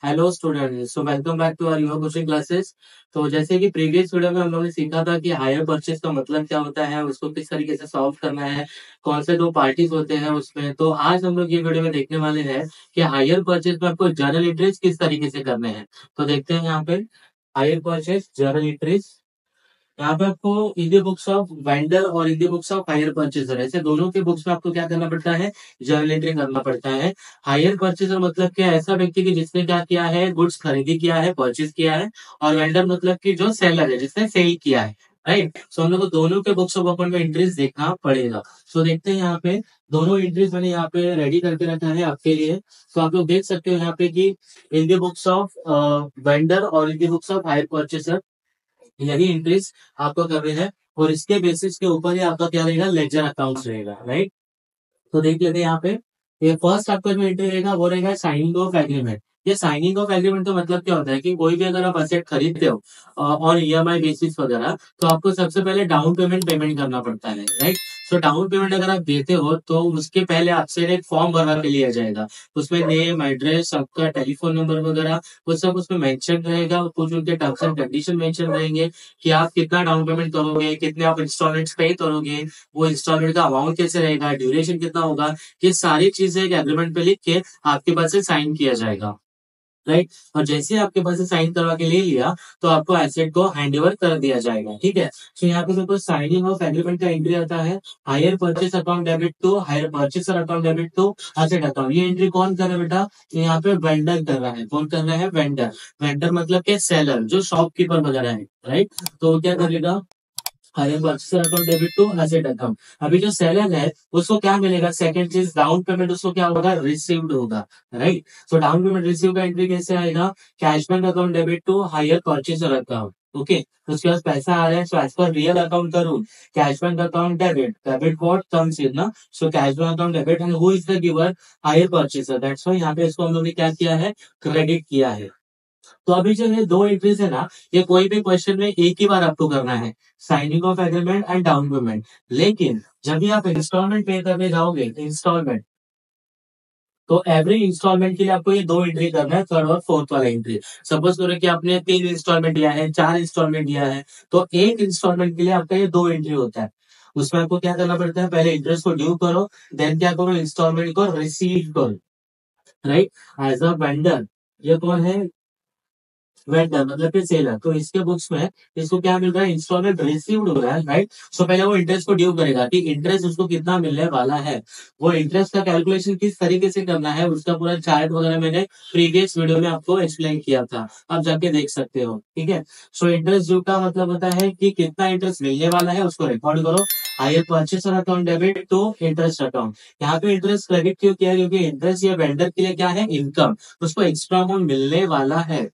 Hello student, so welcome back to our yoga coaching classes. तो जैसे कि previous video में हम लोगों ने सीखा था कि हायर परचेज का मतलब क्या होता है, उसको किस तरीके से सॉल्व करना है, कौन से दो पार्टीज होते हैं उसमें। तो आज हम लोग ये वीडियो में देखने वाले हैं कि हायर परचेज में आपको जर्नल एंट्रीज किस तरीके से करने हैं। तो देखते हैं यहाँ पे हायर परचेज जर्नल एंट्रीज। यहाँ पे आपको in the books of vendor और in the books of hire purchaser, ऐसे दोनों के बुक्स में आपको क्या करना पड़ता है, जर्नल एंट्री करना पड़ता है। हायर परचेजर मतलब क्या, ऐसा व्यक्ति कि जिसने क्या किया है, गुड्स खरीदी किया है, परचेज किया है। और वेंडर मतलब कि जो सेलर है, जिसने सेल किया है। राइट। सो हम लोग को दोनों के बुक्स ऑफ अकाउंट में एंट्रीज देखना पड़ेगा। सो देखते हैं यहाँ पे दोनों एंट्रीज मैंने यहाँ पे रेडी करके रखा है आपके लिए। तो आप लोग देख सकते हो यहाँ पे कि in the books of vendor और in the books of hire purchaser यही एंट्रीज आपको करनी है। और इसके बेसिस के ऊपर ही आपका क्या रहेगा, लेजर अकाउंट्स रहेगा। राइट। तो देख लेते हैं यहाँ पे, ये फर्स्ट आपका जो एंट्री रहेगा वो रहेगा साइनिंग ऑफ एग्रीमेंट। ये साइनिंग ऑफ एग्रीमेंट का मतलब क्या होता है कि कोई भी अगर आप असेट खरीदते हो ऑन ईएमआई बेसिस वगैरह, तो आपको सबसे पहले डाउन पेमेंट करना पड़ता है। राइट। सो डाउन पेमेंट अगर आप देते हो तो उसके पहले आपसे एक फॉर्म भरवा के लिया जाएगा। उसमें नेम, एड्रेस, आपका टेलीफोन नंबर वगैरह वो सब उसमें मेंशन रहेगा। कुछ उनके टर्म्स एंड कंडीशन मेंशन रहेंगे कि आप कितना डाउन पेमेंट करोगे, कितने आप इंस्टॉलमेंट्स पे करोगे, वो इंस्टॉलमेंट का अमाउंट कैसे रहेगा, ड्यूरेशन कितना होगा। ये सारी चीजें एक एग्रीमेंट पे लिख के आपके पास से साइन किया जाएगा। राइट। और जैसे ही आपके पास से साइन करवा के ले लिया, तो आपको एसेट को हैंड ओवर कर दिया जाएगा। ठीक है। तो यहाँ पे देखो साइनिंग ऑफ एग्रीमेंट का एंट्री आता है, hire purchase account debit to hire purchaser account debit to asset account. ये एंट्री कौन कर रहा है बेटा, तो यहाँ पे वेंडर कर रहा है। कौन कर रहा है, वेंडर। वेंडर मतलब के सेलर, जो शॉपकीपर वगैरह है। राइट। तो वो क्या करेगा, hire purchaser account debit to asset account. अभी जो सेलर है उसको क्या मिलेगा, सेकंड चीज डाउन पेमेंट उसको क्या होगा, रिसीव्ड होगा। Right. So down payment receive का एंट्री कैसे आएगा, cash bank account debit to hire purchaser account. Okay. तो उसके पास पैसा आ रहा है, so as per real account का rule, cash bank account debit, debit what comes in ना। So cash bank account debit and who is the giver, hire purchaser. That's why यहाँ पे इसको हम लोग ने क्या किया है, क्रेडिट किया है। तो अभी जो ये दो एंट्रीज है ना, ये कोई भी क्वेश्चन में एक ही बार आपको करना है, signing of agreement and down payment. लेकिन जब भी आप इंस्टॉलमेंट पे करने जाओगे, इंस्टॉलमेंट, तो एवरी इंस्टॉलमेंट के लिए आपको ये दो एंट्री करना है, थर्ड और फोर्थ वाला एंट्री। सपोज करो कि आपने 3 इंस्टॉलमेंट दिया है, 4 इंस्टॉलमेंट दिया है, तो एक इंस्टॉलमेंट के लिए आपका ये दो एंट्री होता है। उसमें आपको क्या करना पड़ता है, पहले इंटरेस्ट को ड्यू करो, देन क्या करो, इंस्टॉलमेंट को रिसीव करो। राइट। एज अ वेंडर, ये कौन है, वेंडर मतलब कि सेलर। तो इसके बुक्स में इसको क्या मिल रहा है, इंस्टॉलमेंट रिसीव्ड हो रहा है। राइट। सो पहले वो इंटरेस्ट को ड्यू करेगा कि इंटरेस्ट उसको कितना मिलने वाला है। वो इंटरेस्ट का कैलकुलेशन किस तरीके से करना है, उसका पूरा चार्ट वगैरह मैंने प्रीवियस वीडियो में आपको एक्सप्लेन किया था, आप जाके देख सकते हो। ठीक है। सो इंटरेस्ट ड्यू का मतलब होता है कि कितना इंटरेस्ट मिलने वाला है, उसको रिकॉर्ड करो। Hire purchaser account debit to interest account. यहाँ पे इंटरेस्ट क्रेडिट क्यों किया, क्योंकि इंटरेस्ट ये वेंडर के लिए क्या है, इनकम, उसको एक्स्ट्रा अमाउंट मिलने वाला है।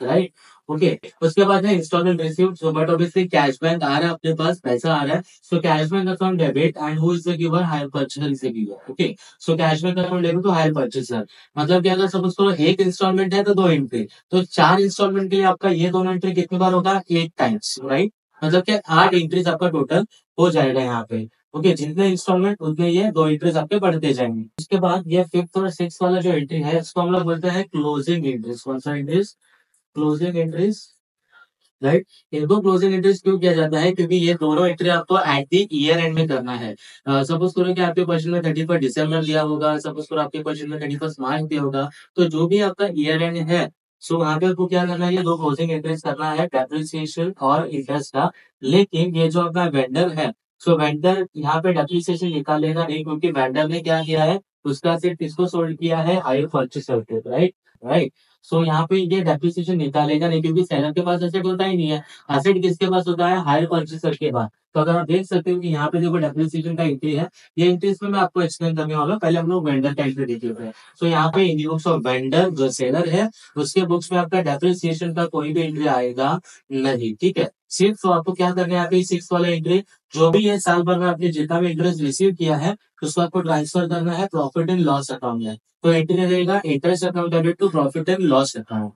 राइट। ओके। उसके बाद है instalment receive, so but obviously cash bank आ रहा है, अपने पास पैसा आ रहा है। So cash bank account debit and who is the giver, hire purchaser is the giver. Okay. So cash bank account debit to hire purchaser, मतलब कि अगर सपोज करो एक इंस्टॉलमेंट है तो दो एंट्री, तो 4 इंस्टॉलमेंट के लिए आपका ये दोनों एंट्री कितनी बार होगा, 8 टाइम्स। राइट। मतलब कि 8 एंट्रीज आपका टोटल हो जाएगा यहाँ पे। ओके। जितने इंस्टॉलमेंट उतने ये दो एंट्रीज आपके बढ़ते जाएंगे। उसके बाद ये फिफ्थ और सिक्स वाला जो एंट्री है, इसको हम लोग बोलते हैं क्लोजिंग एंट्रीज। कौन सा एंट्रीज, क्लोजिंग एंट्रीज। राइट। इनको क्लोजिंग एंट्रीज क्यों किया जाता है, क्योंकि ये दोनों एंट्री आपको एट द ईयर एंड में करना है। सपोज करो कि आपके क्वेश्चन में 31 दिसंबर दिया होगा, सपोज करो आपके क्वेश्चन में 31 मार्च दिया होगा, तो जो भी आपका ईयर एंड है, सो वहां पे आपको क्या करना है, ये दो क्लोजिंग एंट्रीज करना है, डेप्रिसिएशन और इंटरेस्ट का। लेकिन ये जो आपका वेंडर है, सो वेंडर यहाँ पे डेप्रिसिएशन निकालेगा नहीं, क्योंकि वेंडर ने क्या किया है, उसका सिर्फ किसको सोल्ड किया है, हायर परचेसर को। राइट। राइट। सो यहाँ पे ये डेप्रिसिएशन निकालेगा नहीं, क्योंकि सेलर के पास एसेट होता ही नहीं है। एसेट किसके पास होता है, हायर परचेसर के पास। तो अगर आप देख सकते हो कि यहाँ पे जो डेप्रिसिएशन का एंट्री है, ये एंट्री इसमें मैं आपको एक्सप्लेन करने वाला हूँ। पहले हम लोग वेंडर का एंट्री देखे हुए हैं। तो यहाँ पे इन बुक्स ऑफ वेंडर, जो सेलर है, उसके बुक्स में आपका डेप्रिसिएशन का कोई भी एंट्री आएगा नहीं। ठीक है। सिर्फ तो आपको क्या करना है, यहाँ पे 6 वाला एंट्री, जो भी है साल भर में आपने जितना भी इंटरेस्ट रिसीव किया है, उसको आपको ट्रांसफर करना है प्रॉफिट एंड लॉस अकाउंट में। तो एंट्री रहेगा interest account debit to profit and loss account.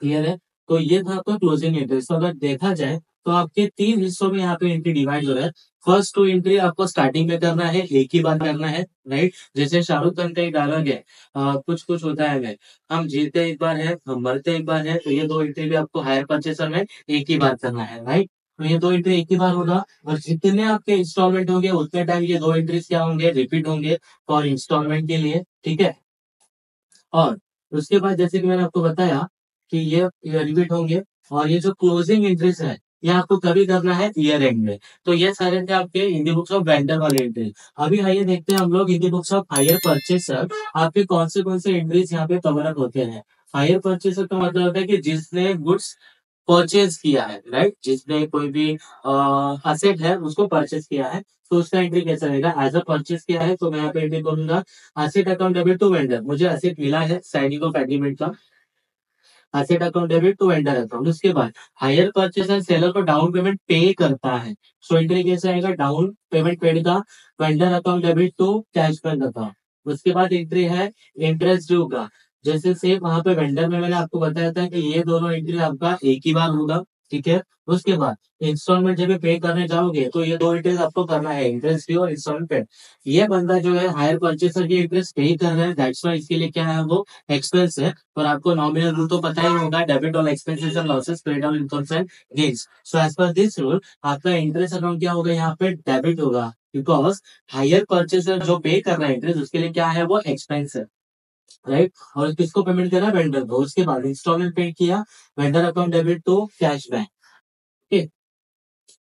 Clear है। तो ये था आपका क्लोजिंग इंटरेस्ट। तो अगर देखा जाए तो आपके 3 हिस्सों में यहाँ पे एंट्री डिवाइड हो रहा है। फर्स्ट 2 एंट्री आपको स्टार्टिंग में करना है, एक ही बार करना है, राइट। जैसे शाहरुख खान का एक डायलॉग है, कुछ कुछ होता है मैं, हम जीते एक बार है, हम मरते एक बार है। तो ये 2 एंट्री भी आपको हायर परचेसर में एक ही बार करना है, राइट। तो ये 2 एंट्री एक ही बार होगा, और जितने आपके इंस्टॉलमेंट होंगे उतने टाइम ये 2 एंट्रीज क्या होंगे, रिपीट होंगे फॉर इंस्टॉलमेंट के लिए, ठीक है। और उसके बाद जैसे कि मैंने आपको बताया कि ये रिपीट होंगे, और ये जो क्लोजिंग इंटरेस्ट है ये आपको कभी करना है, ईयर एंड में। तो ये सारे थे आपके in the books of vendor वाले एंट्री। अभी आइए देखते हैं हम लोग in the books of hire purchaser आपके कौन से एंट्रीज यहाँ पे कवर अप होते हैं। हायर परचेसर का मतलब होता है कि जिसने गुड्स परचेज किया है, राइट, जिसने कोई भी असेट है उसको परचेज किया है, तो उसका एंट्री कैसा रहेगा, एज अ परचेज किया है तो मैं यहाँ पे एंट्री करूंगा asset account debit to vendor, मुझे एसेट मिला है साइनिंग ऑफ एग्रीमेंट का, asset account debit to vendor account. उसके बाद हायर परचेसर सेलर को डाउन पेमेंट पे करता है, सो एंट्री कैसे आएगा, डाउन पेमेंट पेड का vendor account debit to cash bank account. उसके बाद एंट्री है इंटरेस्ट ड्यू का, जैसे सेम वहां पे वेंडर में मैंने आपको बताया था कि ये दोनों एंट्री आपका एक ही बार होगा, ठीक है। उसके बाद इंस्टॉलमेंट जब पे करने जाओगे तो ये 2 एंट्रीज आपको करना है, इंटरेस्ट ड्यू और इंस्टॉलमेंट पे। ये बंदा जो है हायर परचेसर की इंटरेस्ट पे कर रहा है, दैट्स वाई इसके लिए क्या है, वो एक्सपेंस है। और आपको नॉमिनल रूल तो पता ही होगा, debit all expenses and losses paid on incomes and gains. So as per this rule आपका इंटरेस्ट अकाउंट क्या होगा, यहाँ पे डेबिट होगा, बिकॉज हायर परचेसर जो पे कर रहा है इंटरेस्ट उसके लिए क्या है, वो एक्सपेंस है, राइट। और किसको पेमेंट करा, वेंडर को। उसके बाद इंस्टॉलमेंट पे किया, vendor account debit to cash bank, ठीक।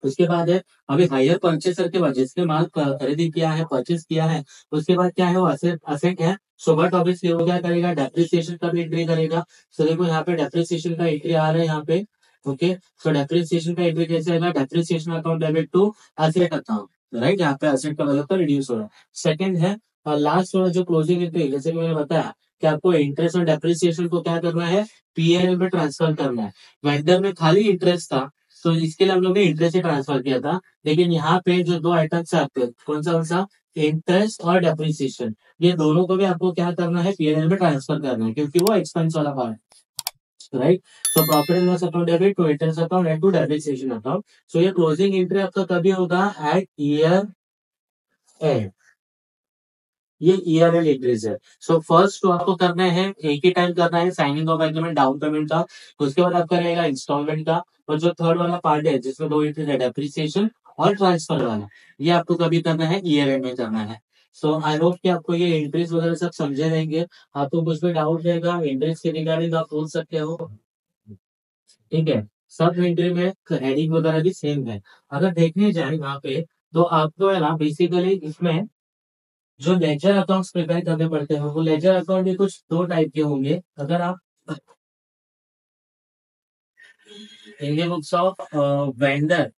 उसके बाद है अभी हायर परचेसर के बाद जिसने माल खरीदी किया है, परचेस किया है, उसके बाद क्या है, वो असेट असेट है। सो बट ऑब्वियसली वो क्या करेगा, डेप्रिसिएशन का भी एंट्री करेगा। सो देखो यहाँ पे डेप्रिसिएशन का एंट्री आ रहा है यहाँ पे, ओके। सो डेप्रिसिएशन का एंट्री कैसे आएगा, depreciation account debit to asset account, right. यहाँ पे असेट का वैल्यू का रिड्यूस हो रहा है। सेकंड है लास्ट वाला जो क्लोजिंग एंट्री, जैसे कि मैंने बताया कि आपको इंटरेस्ट और डेप्रिसिएशन को क्या करना है, पीएनएल में ट्रांसफर करना है। वेंडर में खाली इंटरेस्ट था, तो इसके लिए हम लोग ने इंटरेस्ट ही ट्रांसफर किया था। लेकिन यहाँ पे जो 2 आइटम्स है आपके, कौन सा, इंटरेस्ट और डेप्रिसिएशन, ये दोनों को भी आपको क्या करना है, पीएनएल में ट्रांसफर करना है, क्योंकि वो एक्सपेंस वाला part, right. So profit and loss account debit to interest account and to depreciation account. So ये क्लोजिंग एंट्री आपका कभी होगा, एट ईयर एंड। ये ईयर एंड एंट्रीज है। सो फर्स्ट तो आपको करना है, एक ही टाइम करना है signing of agreement, down payment का। उसके बाद आपका रहेगा इंस्टॉलमेंट का, और जो थर्ड वाला पार्ट है जिसमें 2 एंट्रीज है, डेप्रिसिएशन और ट्रांसफर वाला, ये आपको कभी करना है, ईयर एंड में करना है। सो आई होप कि आपको ये एंट्रीज वगैरह सब समझे रहेंगे। आपको कुछ भी डाउट रहेगा एंट्रीज के रिगार्डिंग आप पूछ सकते हो, ठीक है। सब एंट्री में हेडिंग वगैरह भी सेम है। अगर देखने जाए वहाँ पे, तो आपको है ना बेसिकली इसमें जो लेजर अकाउंट्स प्रिपेयर करने पड़ते हैं, वो लेजर अकाउंट भी कुछ 2 टाइप के होंगे। अगर आप Hindi books of vendor,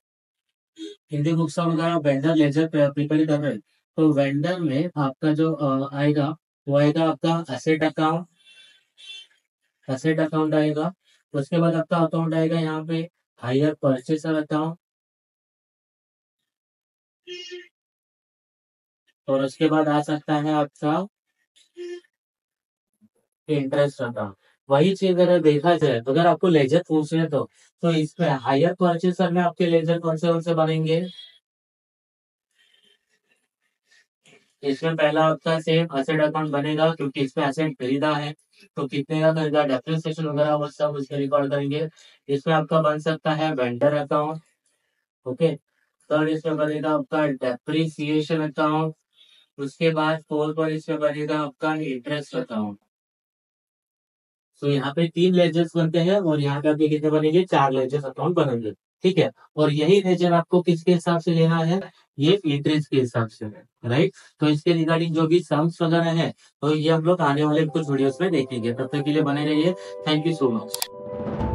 Hindi books of अगर आप वेंडर लेजर प्रिपेयर कर रहे हैं, तो वेंडर में आपका जो आएगा, वो आएगा आपका एसेट अकाउंट आएगा। उसके बाद आपका अकाउंट आएगा यहाँ पे हायर परचेसर अकाउंट, और उसके बाद आ सकता है आपका इंटरेस्ट अकाउंट। वही चीज अगर देखा जाए, तो अगर आपको लेजर पूछे तो इसमें हायर परचेसर में आपके लेजर कौन से बनेंगे, इसमें पहला आपका सेम एसेट अकाउंट बनेगा, क्योंकि इसमें एसेट खरीदा है, तो कितने का खरीदा, डेप्रिसिएशन वगैरह वो सब उसके रिकॉर्ड करेंगे। इसमें आपका बन सकता है वेंडर अकाउंट, ओके। थर्ड इसमें बनेगा आपका डेप्रिसिएशन अकाउंट। उसके बाद फोर्थ पर इसमें बनेगा आपका इंटरेस्ट अकाउंट। तो यहाँ पे 3 लेजर्स बनते हैं, और यहाँ पे आपके कितने बनेंगे, 4 लेजर्स अकाउंट बनेंगे, ठीक है। और यही लेजर आपको किसके हिसाब से लेना है, ये इंटरेस्ट के हिसाब से है, राइट। तो इसके रिगार्डिंग जो भी सम्स वगैरह है, तो ये हम लोग आने वाले कुछ वीडियोस में देखेंगे। तब तक के लिए बने रहिए। Thank you so much.